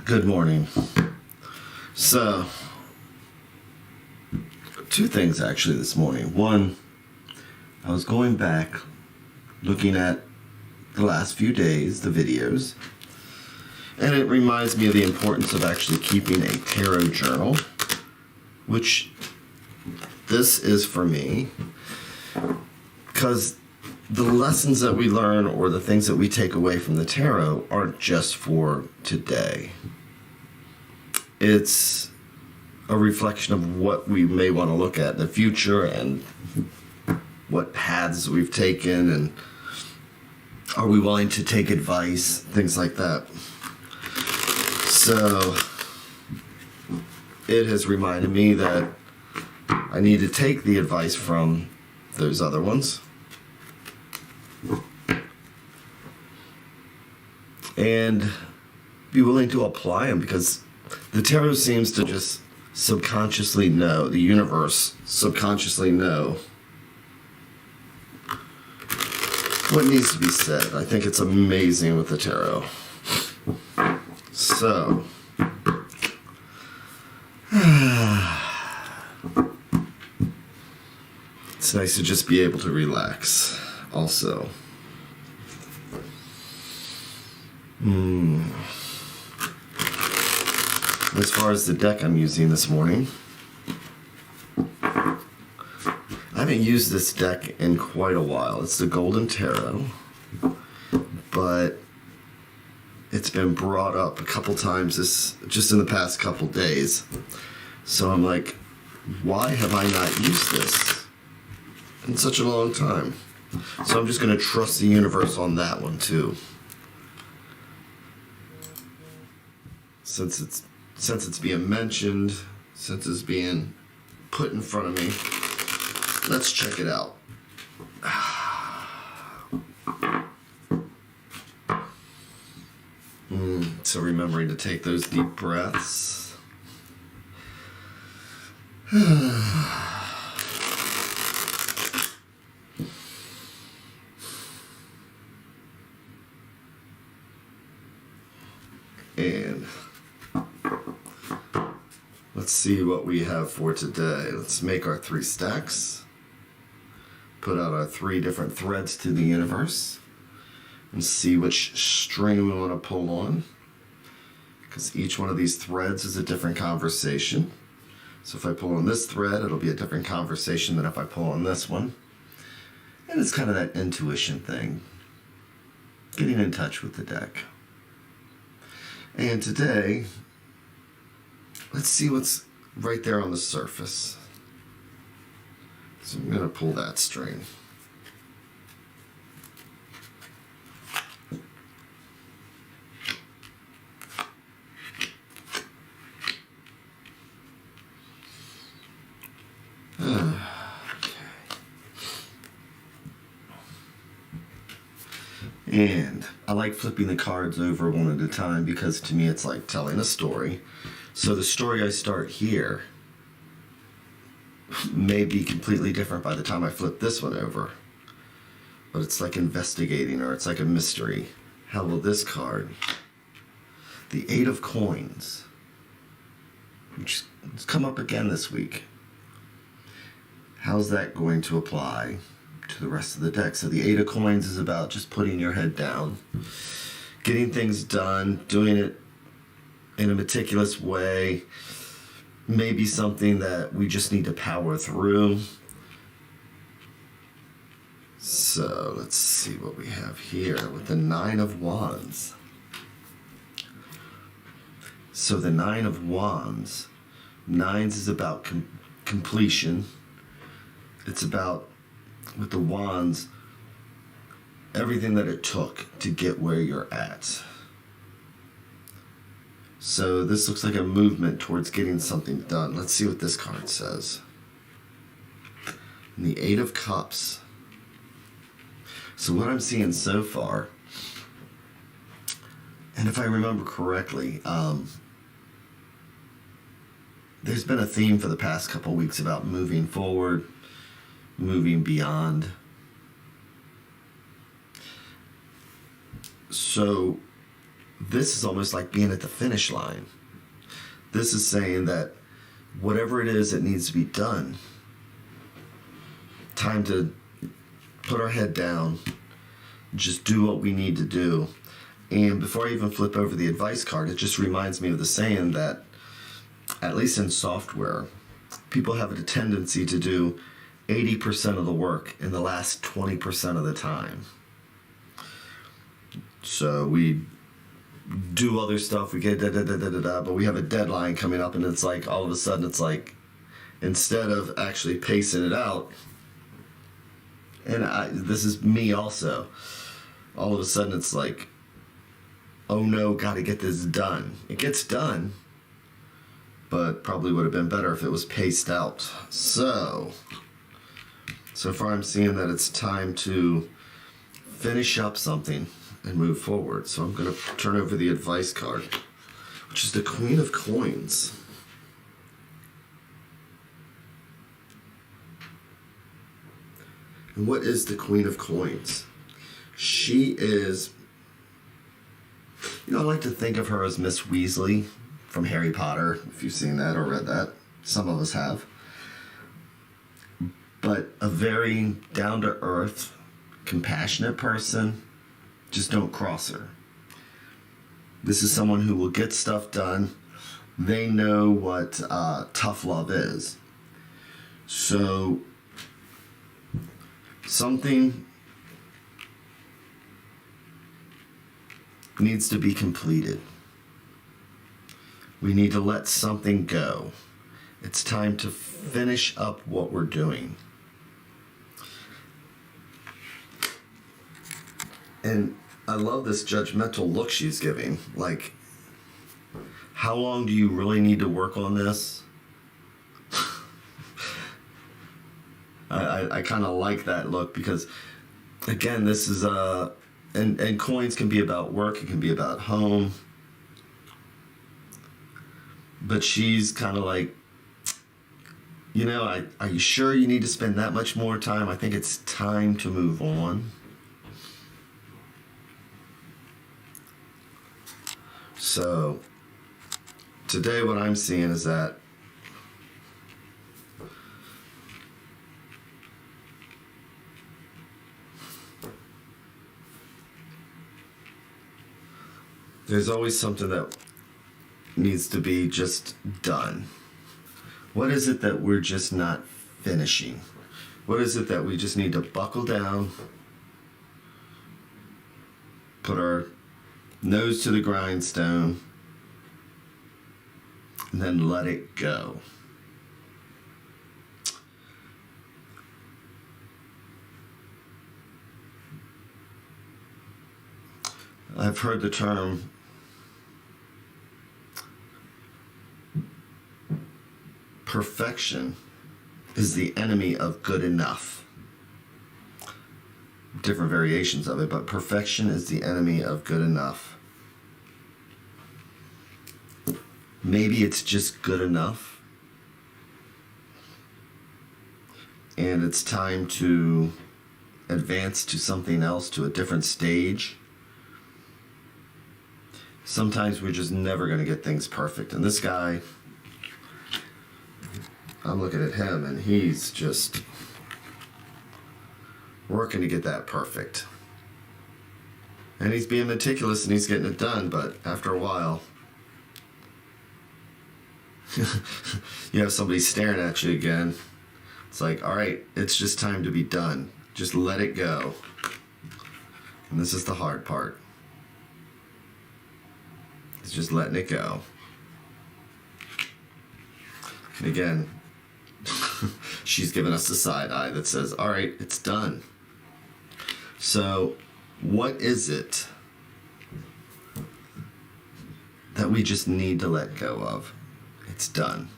Good morning. So, two things actually this morning. One, I was going back, looking at the last few days, the videos, and it reminds me of the importance of actually keeping a tarot journal, which this is for me, because the lessons that we learn or the things that we take away from the tarot aren't just for today. It's a reflection of what we may want to look at in the future and what paths we've taken, and are we willing to take advice, things like that. So it has reminded me that I need to take the advice from those other ones and be willing to apply them, because the tarot seems to just subconsciously know, the universe subconsciously know what needs to be said. I think it's amazing with the tarot. So, it's nice to just be able to relax also. As far as the deck I'm using this morning, I haven't used this deck in quite a while. It's the Golden Tarot, but it's been brought up a couple times just in the past couple days. So I'm like, why have I not used this in such a long time? So I'm just going to trust the universe on that one too. Since it's being mentioned, since it's being put in front of me, let's check it out. So remembering to take those deep breaths. And let's see what we have for today. Let's make our 3 stacks. Put out our 3 different threads to the universe. And see which string we want to pull on. Because each one of these threads is a different conversation. So if I pull on this thread, it'll be a different conversation than if I pull on this one. And it's kind of that intuition thing. Getting in touch with the deck. And today, let's see what's right there on the surface. So I'm going to pull that string. And I like flipping the cards over one at a time, because to me it's like telling a story. So the story I start here may be completely different by the time I flip this one over. But it's like investigating, or it's like a mystery. How will this card, the 8 of Coins, which has come up again this week, how's that going to apply to the rest of the deck? So the 8 of Coins is about just putting your head down, getting things done, doing it in a meticulous way, maybe something that we just need to power through. So let's see what we have here with the 9 of Wands. So the 9 of Wands, 9s is about completion. It's about, with the wands, everything that it took to get where you're at. So this looks like a movement towards getting something done. Let's see what this card says. And the 8 of Cups. So what I'm seeing so far, and if I remember correctly, there's been a theme for the past couple weeks about moving forward, moving beyond. So this is almost like being at the finish line. This is saying that whatever it is that needs to be done, time to put our head down, just do what we need to do. And before I even flip over the advice card, it just reminds me of the saying that, at least in software, people have a tendency to do 80% of the work in the last 20% of the time. So we do other stuff, we get but we have a deadline coming up, and it's like all of a sudden it's like, instead of actually pacing it out, and this is me also, all of a sudden it's like, oh no, gotta get this done. It gets done, but probably would have been better if it was paced out. So far I'm seeing that it's time to finish up something and move forward. So I'm going to turn over the advice card, which is the Queen of Coins. And what is the Queen of Coins? She is, I like to think of her as Miss Weasley from Harry Potter, if you've seen that or read that. Some of us have. But a very down-to-earth, compassionate person. Just don't cross her. This is someone who will get stuff done. They know what tough love is. So something needs to be completed. We need to let something go. It's time to finish up what we're doing. And I love this judgmental look she's giving. Like, how long do you really need to work on this? I kind of like that look because, again, this is and coins can be about work, it can be about home. But she's kind of like, are you sure you need to spend that much more time? I think it's time to move on. So today what I'm seeing is that there's always something that needs to be just done. What is it that we're just not finishing? What is it that we just need to buckle down, put our nose to the grindstone, and then let it go? I've heard the term perfection is the enemy of good enough. Different variations of it, but perfection is the enemy of good enough. Maybe it's just good enough, and it's time to advance to something else, to a different stage. Sometimes we're just never going to get things perfect. And this guy, I'm looking at him, and he's just working to get that perfect. And he's being meticulous, and he's getting it done, but after a while, you have somebody staring at you again. It's like, all right, it's just time to be done. Just let it go. And this is the hard part. It's just letting it go. And again, she's giving us the side eye that says, all right, it's done. So what is it that we just need to let go of? It's done.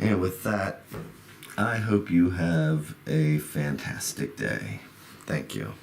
And with that, I hope you have a fantastic day. Thank you.